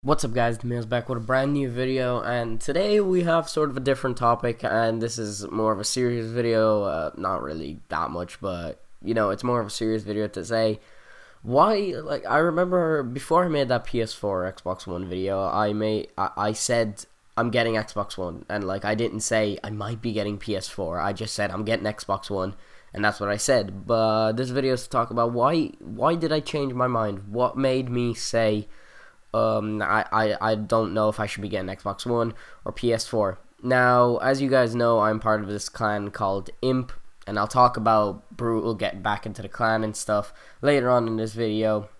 What's up guys, Demia's back with a brand new video, and today we have sort of a different topic, and this is more of a serious video, not really that much, but you know, it's more of a serious video to say why. Like, I remember before I made that PS4 Xbox One video, I said I'm getting Xbox One, and like, I didn't say I might be getting PS4, I just said I'm getting Xbox One, and that's what I said. But this video is to talk about why did I change my mind, what made me say I don't know if I should be getting Xbox One or PS4. Now, as you guys know, I'm part of this clan called Imp, and I'll talk about Brutal getting back into the clan and stuff later on in this video.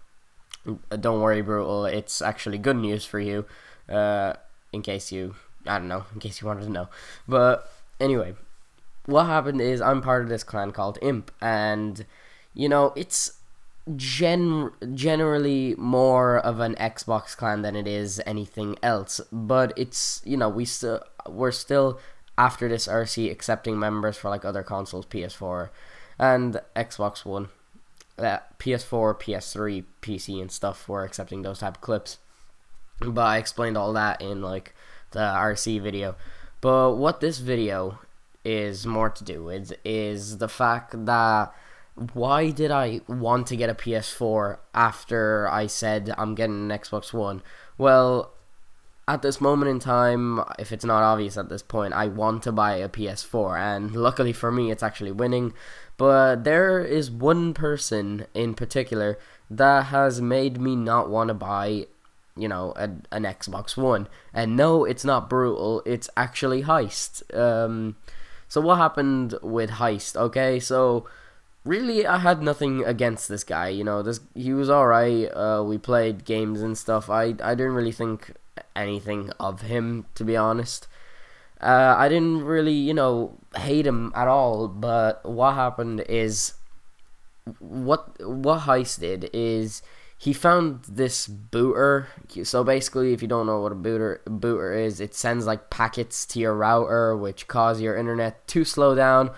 Don't worry, Brutal, it's actually good news for you, in case you wanted to know. But anyway, what happened is I'm part of this clan called Imp, and you know, it's generally more of an Xbox clan than it is anything else, but it's, you know, we're still after this RC accepting members for like other consoles, PS4 and Xbox One, PS4, PS3, PC and stuff. We're accepting those type of clips, but I explained all that in like the RC video. But what this video is more to do with is the fact that why did I want to get a PS4 after I said I'm getting an Xbox One? Well, at this moment in time, if it's not obvious at this point, I want to buy a PS4, and luckily for me, it's actually winning. But there is one person in particular that has made me not want to buy, you know, an Xbox One. And no, it's not Brutal, it's actually Heist. So what happened with Heist? Okay, so really, I had nothing against this guy, you know, he was alright, we played games and stuff. I didn't really think anything of him, to be honest. I didn't really, you know, hate him at all, but what happened is, what Heist did is, he found this booter. So basically, if you don't know what a booter is, it sends like packets to your router, which cause your internet to slow down,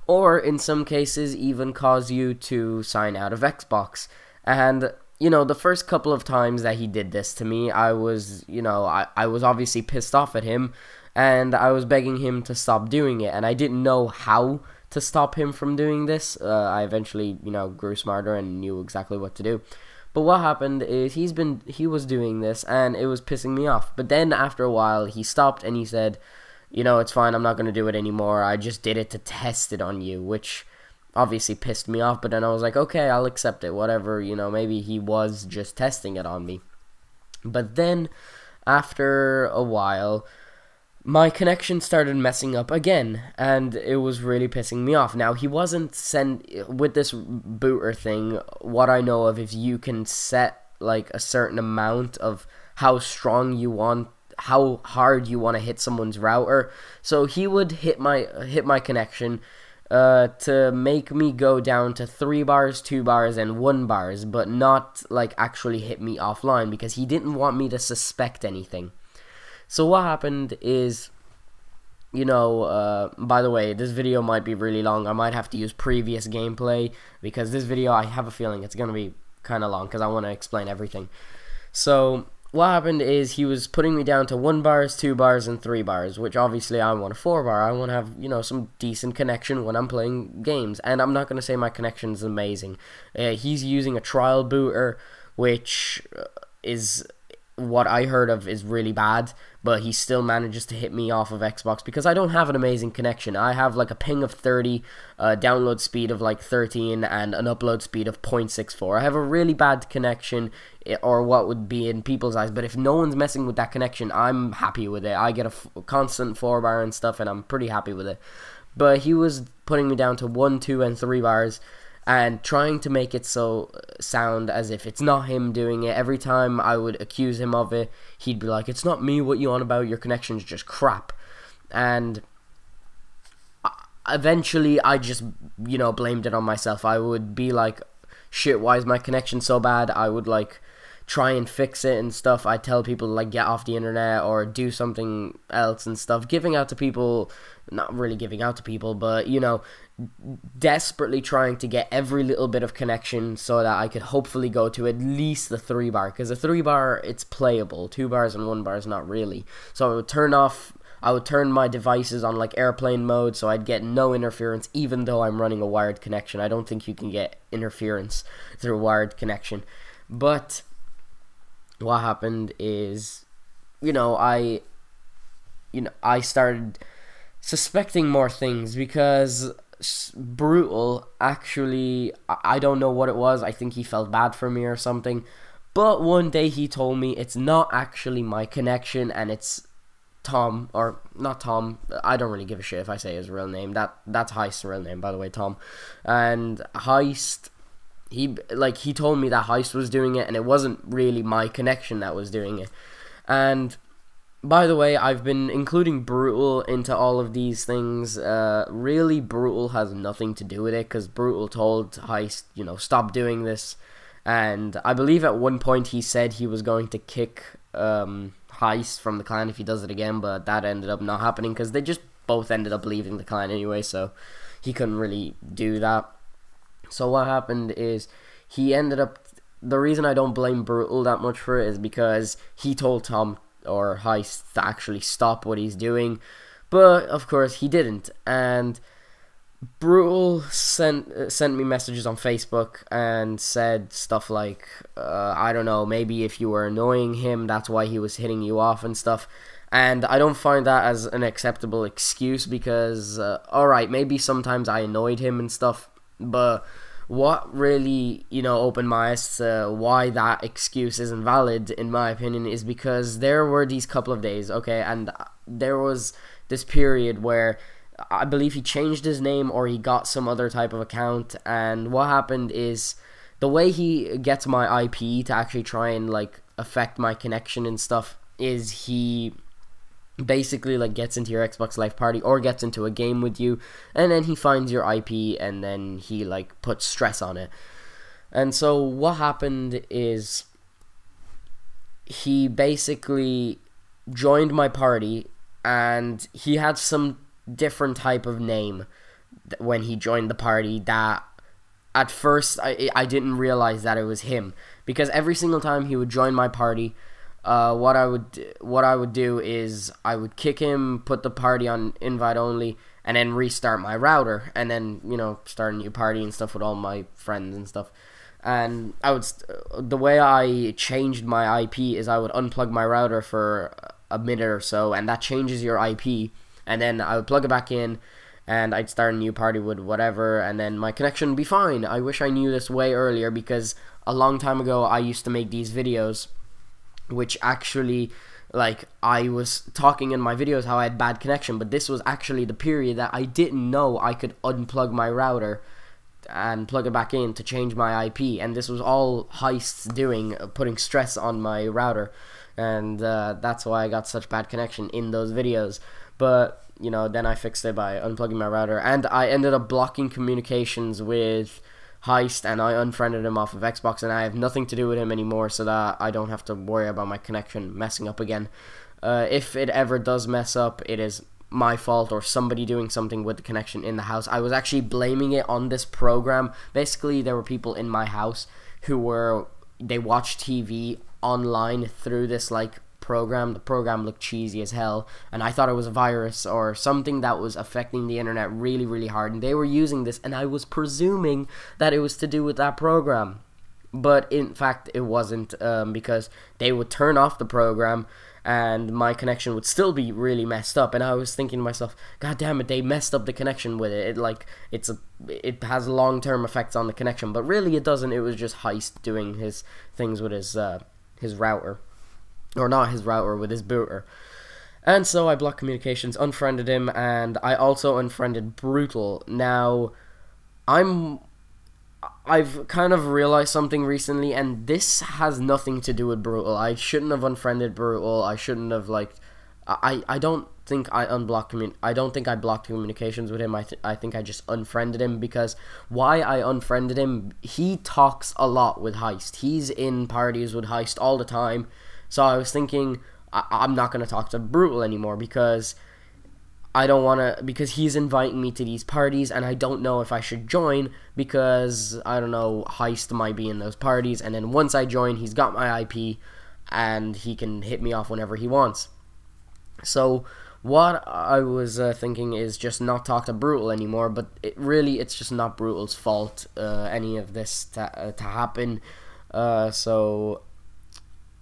or in some cases even cause you to sign out of Xbox. And you know, the first couple of times that he did this to me, I was, you know, I was obviously pissed off at him, and I was begging him to stop doing it, and I didn't know how to stop him from doing this. I eventually, you know, grew smarter and knew exactly what to do. But what happened is he was doing this, and it was pissing me off. But then after a while, he stopped and he said, you know, it's fine, I'm not going to do it anymore, I just did it to test it on you, which obviously pissed me off. But then I was like, okay, I'll accept it, whatever, you know, maybe he was just testing it on me. But then, after a while, my connection started messing up again, and it was really pissing me off. Now, he wasn't with this booter thing, what I know of is you can set, like, a certain amount of how strong you want, how hard you want to hit someone's router. So he would hit my connection to make me go down to 3 bars, 2 bars, and 1 bars, but not like actually hit me offline, because he didn't want me to suspect anything. So what happened is, you know, by the way, this video might be really long. I might have to use previous gameplay, because this video, I have a feeling it's gonna be kind of long, because I want to explain everything. So what happened is, he was putting me down to 1 bars, 2 bars, and 3 bars, which obviously I want a 4 bar. I want to have, you know, some decent connection when I'm playing games, and I'm not going to say my connection is amazing. He's using a trial booter, which is, what I heard of, is really bad, but he still manages to hit me off of Xbox, because I don't have an amazing connection. I have like a ping of 30, download speed of like 13, and an upload speed of 0.64. I have a really bad connection, or what would be in people's eyes, but if no one's messing with that connection, I'm happy with it. I get a constant 4 bar and stuff, and I'm pretty happy with it. But he was putting me down to 1, 2, and 3 bars, and trying to make it sound as if it's not him doing it. Every time I would accuse him of it, he'd be like, it's not me, what you on about, your connection's just crap. And eventually I just, you know, blamed it on myself. I would be like, shit, why is my connection so bad? I would like try and fix it and stuff. I tell people to like get off the internet or do something else and stuff, giving out to people, not really giving out to people, but you know, desperately trying to get every little bit of connection so that I could hopefully go to at least the 3 bar, because the 3 bar, it's playable. 2 bars and 1 bar is not really. So I would turn my devices on like airplane mode, so I'd get no interference even though I'm running a wired connection. I don't think you can get interference through a wired connection. But what happened is, I started suspecting more things, because Brutal, actually, I don't know what it was. I think he felt bad for me or something. But one day he told me it's not actually my connection, and it's Tom, or not Tom. I don't really give a shit if I say his real name. That's Heist's real name, by the way, Tom. And Heist, he told me that Heist was doing it, and it wasn't really my connection that was doing it. And by the way, I've been including Brutal into all of these things. Really, Brutal has nothing to do with it, because Brutal told Heist, stop doing this. And I believe at one point he said he was going to kick Heist from the clan if he does it again, but that ended up not happening, because they just both ended up leaving the clan anyway, so he couldn't really do that. So what happened is, he ended up, the reason I don't blame Brutal that much for it is because he told Tom, or Heist, to actually stop what he's doing, but of course he didn't. And Brutal sent me messages on Facebook and said stuff like, I don't know, maybe if you were annoying him, that's why he was hitting you off and stuff. And I don't find that as an acceptable excuse, because alright, maybe sometimes I annoyed him and stuff, but what really, opened my eyes to why that excuse isn't valid, in my opinion, is because there were these couple of days, okay, and there was this period where I believe he changed his name, or he got some other type of account, and what happened is, the way he gets my IP to actually try and, affect my connection and stuff, is he basically, gets into your Xbox Live Party, or gets into a game with you, and then he finds your IP, and then he, puts stress on it. And so, what happened is, he basically joined my party, and he had some different type of name when he joined the party that at first I didn't realize that it was him, because every single time he would join my party, what I would do is I would kick him, put the party on invite only, and then restart my router, and then start a new party and stuff with all my friends and stuff. And the way I changed my IP is I would unplug my router for a minute or so, and that changes your IP. And then I would plug it back in, and I'd start a new party with whatever, and then my connection would be fine. I wish I knew this way earlier, because a long time ago I used to make these videos, which actually, I was talking in my videos how I had bad connection, but this was actually the period that I didn't know I could unplug my router and plug it back in to change my IP, and this was all Heist's doing, putting stress on my router, and that's why I got such bad connection in those videos. But, then I fixed it by unplugging my router, and I ended up blocking communications with Heist, and I unfriended him off of Xbox, and I have nothing to do with him anymore, so that I don't have to worry about my connection messing up again. If it ever does mess up, it is my fault, or somebody doing something with the connection in the house. I was actually blaming it on this program. Basically, there were people in my house who they watched TV online through this, program. The program looked cheesy as hell, and I thought it was a virus or something that was affecting the internet really, really hard, and they were using this, and I was presuming that it was to do with that program, but in fact it wasn't, because they would turn off the program and my connection would still be really messed up, and I was thinking to myself, god damn it, they messed up the connection with it. It has long-term effects on the connection, but really it doesn't. It was just Heist doing his things with his router. Or not his router, with his booter. And so I blocked communications, unfriended him, and I also unfriended Brutal. Now, I've kind of realized something recently, and this has nothing to do with Brutal. I shouldn't have unfriended Brutal. I shouldn't have, I don't think I blocked communications with him. I think I just unfriended him, because why I unfriended him, he talks a lot with Heist. He's in parties with Heist all the time. So I was thinking, I'm not going to talk to Brutal anymore, because I don't want to, because he's inviting me to these parties, and I don't know if I should join, because, I don't know, Heist might be in those parties, and then once I join, he's got my IP, and he can hit me off whenever he wants. So, what I was thinking is just not talk to Brutal anymore, but it's just not Brutal's fault, any of this to happen, so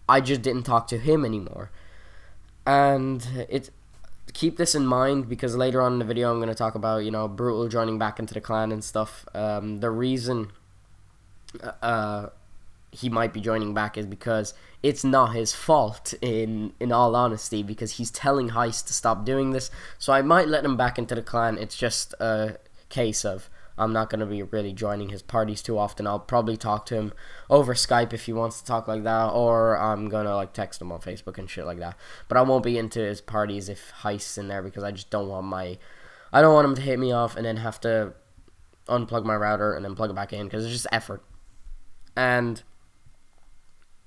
I just didn't talk to him anymore. And keep this in mind, because later on in the video I'm going to talk about, you know, Brutal joining back into the clan and stuff. The reason he might be joining back is because it's not his fault, in all honesty, because he's telling Heist to stop doing this. So I might let him back into the clan. It's just a case of I'm not going to be really joining his parties too often. I'll probably talk to him over Skype if he wants to talk like that, or I'm going to like text him on Facebook and shit like that. But I won't be into his parties if Heist's in there, because I just don't want I don't want him to hit me off and then have to unplug my router and then plug it back in, because it's just effort. And,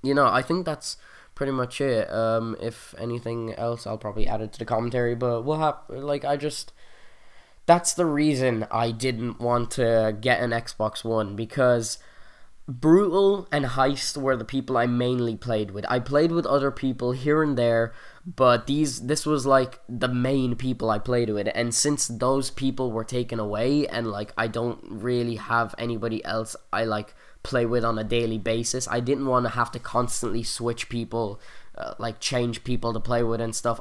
you know, I think that's pretty much it. If anything else, I'll probably add it to the commentary, but we'll have, like, that's the reason I didn't want to get an Xbox One, because Brutal and Heist were the people I mainly played with. I played with other people here and there, but this was like the main people I played with, and since those people were taken away, and like I don't really have anybody else I like play with on a daily basis, I didn't want to have to constantly switch people, like change people to play with and stuff.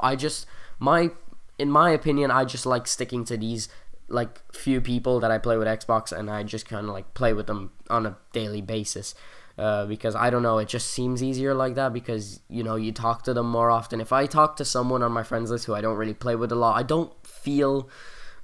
In my opinion, I just like sticking to these like few people that I play with Xbox, and I just kind of like play with them on a daily basis, because I don't know, it just seems easier like that, because, you know, you talk to them more often. If I talk to someone on my friends list who I don't really play with a lot, I don't feel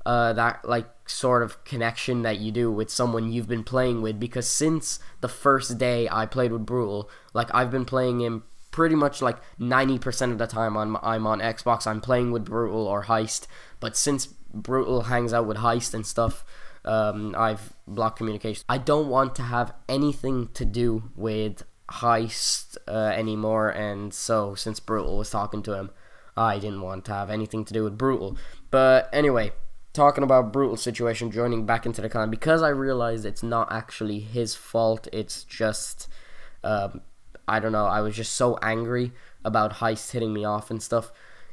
that like sort of connection that you do with someone you've been playing with, because since the first day I played with Brutal, like I've been playing him pretty much like 90% of the time I'm on Xbox, I'm playing with Brutal or Heist. But since Brutal hangs out with Heist and stuff, I've blocked communication. I don't want to have anything to do with Heist anymore, and so since Brutal was talking to him, I didn't want to have anything to do with Brutal. But anyway, talking about Brutal's situation, joining back into the clan, because I realized it's not actually his fault, it's just I don't know, I was just so angry about Heist hitting me off and stuff.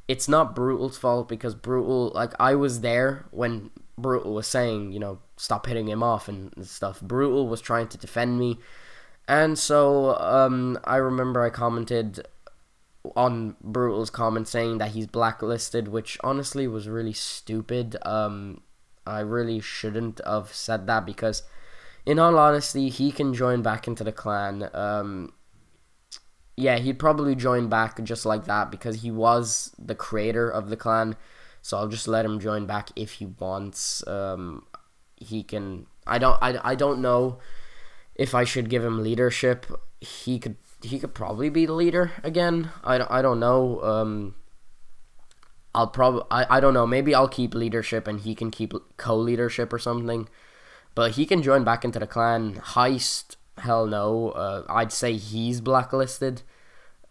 It's not Brutal's fault, because Brutal, like, I was there when Brutal was saying, you know, stop hitting him off and stuff. Brutal was trying to defend me, and so I remember I commented on Brutal's comment saying that he's blacklisted, which honestly was really stupid. I really shouldn't have said that, because in all honesty, he can join back into the clan. Yeah, he'd probably join back just like that, because he was the creator of the clan, so I'll just let him join back if he wants. He can, I don't know if I should give him leadership. He could probably be the leader again. I don't know. I don't know, maybe I'll keep leadership and he can keep co-leadership or something, but he can join back into the clan. Heist, hell no. I'd say he's blacklisted.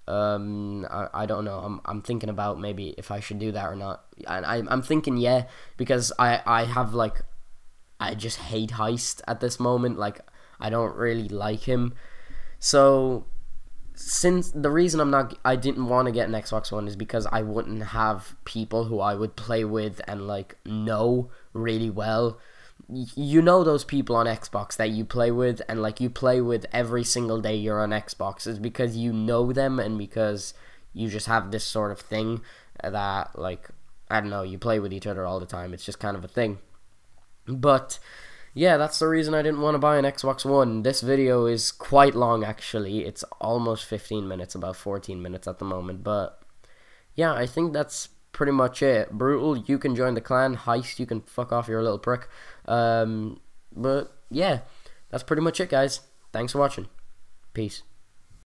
I don't know. I'm thinking about maybe if I should do that or not. And I'm thinking yeah, because I have like, I just hate Heist at this moment. Like, I don't really like him. So since the reason I didn't want to get an Xbox One is because I wouldn't have people who I would play with and like know really well. You know those people on Xbox that you play with, and like you play with every single day you're on Xbox, is because you know them, and because you just have this sort of thing that, like, I don't know, you play with each other all the time. It's just kind of a thing. But yeah, that's the reason I didn't want to buy an Xbox One. This video is quite long, actually. It's almost 15 minutes, about 14 minutes at the moment. But yeah, I think that's pretty much it. Brutal, you can join the clan. Heist, you can fuck off, you're a little prick. But yeah, that's pretty much it, guys. Thanks for watching. Peace.